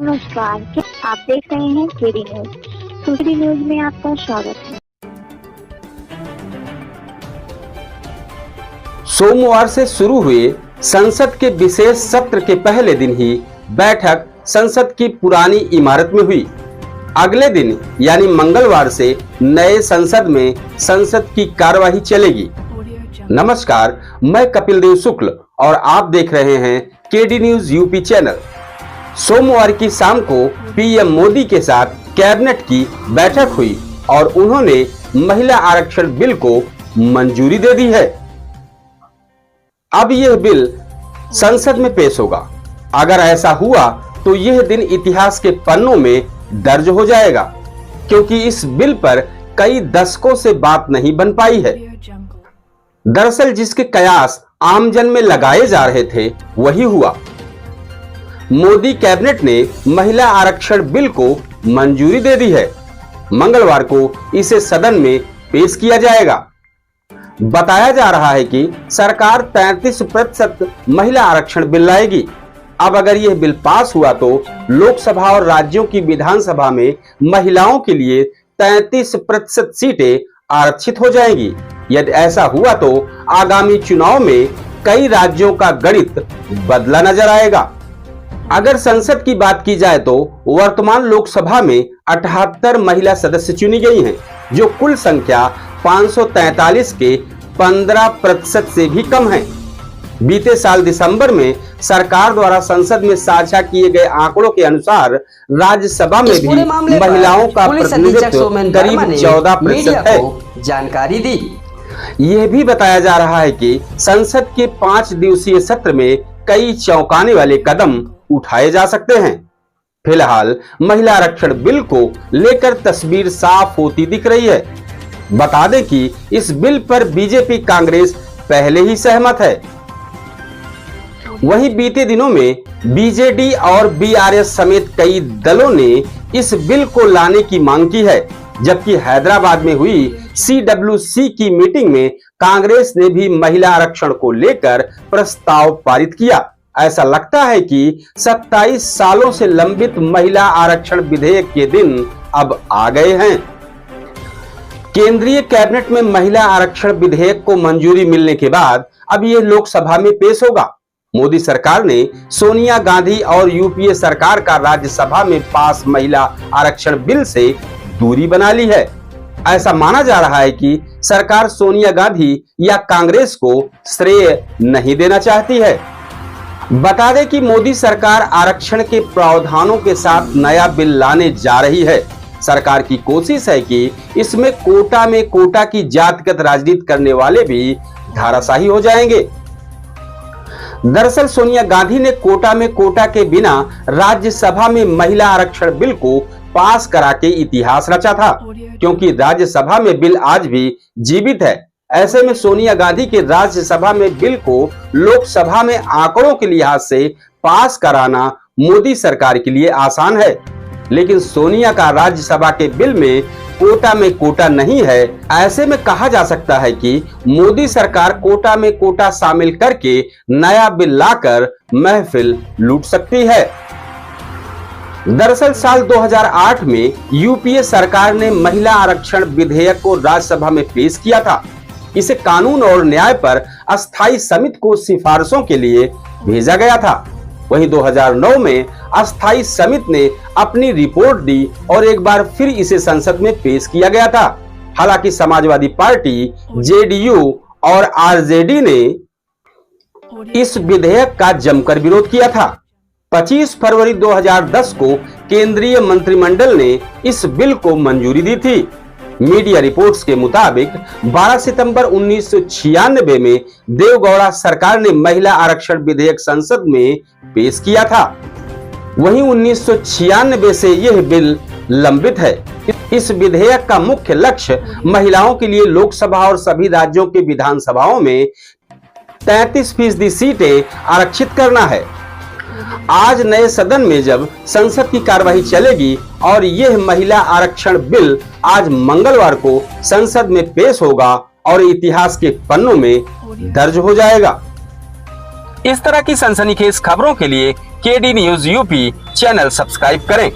नमस्कार, क्या आप देख रहे हैं केडी न्यूज। केडी न्यूज में आपका स्वागत है। सोमवार से शुरू हुए संसद के विशेष सत्र के पहले दिन ही बैठक संसद की पुरानी इमारत में हुई। अगले दिन यानी मंगलवार से नए संसद में संसद की कार्यवाही चलेगी। नमस्कार, मैं कपिल देव शुक्ल और आप देख रहे हैं केडी न्यूज यूपी चैनल। सोमवार की शाम को पीएम मोदी के साथ कैबिनेट की बैठक हुई और उन्होंने महिला आरक्षण बिल को मंजूरी दे दी है। अब यह बिल संसद में पेश होगा। अगर ऐसा हुआ तो यह दिन इतिहास के पन्नों में दर्ज हो जाएगा, क्योंकि इस बिल पर कई दशकों से बात नहीं बन पाई है। दरअसल जिसके कयास आमजन में लगाए जा रहे थे वही हुआ। मोदी कैबिनेट ने महिला आरक्षण बिल को मंजूरी दे दी है। मंगलवार को इसे सदन में पेश किया जाएगा। बताया जा रहा है कि सरकार 33% महिला आरक्षण बिल लाएगी। अब अगर यह बिल पास हुआ तो लोकसभा और राज्यों की विधानसभा में महिलाओं के लिए 33% सीटें आरक्षित हो जाएंगी। यदि ऐसा हुआ तो आगामी चुनाव में कई राज्यों का गणित बदला नजर आएगा। अगर संसद की बात की जाए तो वर्तमान लोकसभा में 78 महिला सदस्य चुनी गई हैं, जो कुल संख्या 543 के 15% से भी कम है। बीते साल दिसंबर में सरकार द्वारा संसद में साझा किए गए आंकड़ों के अनुसार राज्यसभा में भी महिलाओं का प्रतिनिधित्व करीब 14% है। जानकारी दी। यह भी बताया जा रहा है कि संसद के 5 दिवसीय सत्र में कई चौंकाने वाले कदम उठाए जा सकते हैं। फिलहाल महिला आरक्षण बिल को लेकर तस्वीर साफ होती दिख रही है। बता दें कि इस बिल पर बीजेपी कांग्रेस पहले ही सहमत है। वहीं बीते दिनों में बीजेडी और बीआरएस समेत कई दलों ने इस बिल को लाने की मांग की है, जबकि हैदराबाद में हुई CWC की मीटिंग में कांग्रेस ने भी महिला आरक्षण को लेकर प्रस्ताव पारित किया। ऐसा लगता है कि 27 सालों से लंबित महिला आरक्षण विधेयक के दिन अब आ गए हैं। केंद्रीय कैबिनेट में महिला आरक्षण विधेयक को मंजूरी मिलने के बाद अब यह लोकसभा में पेश होगा। मोदी सरकार ने सोनिया गांधी और यूपीए सरकार का राज्यसभा में पास महिला आरक्षण बिल से दूरी बना ली है। ऐसा माना जा रहा है कि सरकार सोनिया गांधी या कांग्रेस को श्रेय नहीं देना चाहती है। बता दें कि मोदी सरकार आरक्षण के प्रावधानों के साथ नया बिल लाने जा रही है। सरकार की कोशिश है कि इसमें कोटा में कोटा की जातिगत राजनीति करने वाले भी धाराशाही हो जाएंगे। दरअसल सोनिया गांधी ने कोटा में कोटा के बिना राज्यसभा में महिला आरक्षण बिल को पास करा के इतिहास रचा था, क्योंकि राज्यसभा में बिल आज भी जीवित है। ऐसे में सोनिया गांधी के राज्यसभा में बिल को लोकसभा में आंकड़ों के लिहाज से पास कराना मोदी सरकार के लिए आसान है, लेकिन सोनिया का राज्यसभा के बिल में कोटा नहीं है। ऐसे में कहा जा सकता है कि मोदी सरकार कोटा में कोटा शामिल करके नया बिल लाकर महफिल लूट सकती है। दरअसल साल 2008 में यूपीए सरकार ने महिला आरक्षण विधेयक को राज्यसभा में पेश किया था। इसे कानून और न्याय पर अस्थायी समिति को सिफारिशों के लिए भेजा गया था। वहीं 2009 में अस्थायी समिति ने अपनी रिपोर्ट दी और एक बार फिर इसे संसद में पेश किया गया था। हालांकि समाजवादी पार्टी, जेडीयू और आरजेडी ने इस विधेयक का जमकर विरोध किया था। 25 फरवरी 2010 को केंद्रीय मंत्रिमंडल ने इस बिल को मंजूरी दी थी। मीडिया रिपोर्ट्स के मुताबिक 12 सितंबर 1996 में देवगौड़ा सरकार ने महिला आरक्षण विधेयक संसद में पेश किया था। वहीं 1996 से यह बिल लंबित है। इस विधेयक का मुख्य लक्ष्य महिलाओं के लिए लोकसभा और सभी राज्यों के विधानसभाओं में 33% सीटें आरक्षित करना है। आज नए सदन में जब संसद की कार्यवाही चलेगी और यह महिला आरक्षण बिल आज मंगलवार को संसद में पेश होगा और इतिहास के पन्नों में दर्ज हो जाएगा। इस तरह की सनसनीखेज खबरों के लिए KD news UP channel subscribe करें।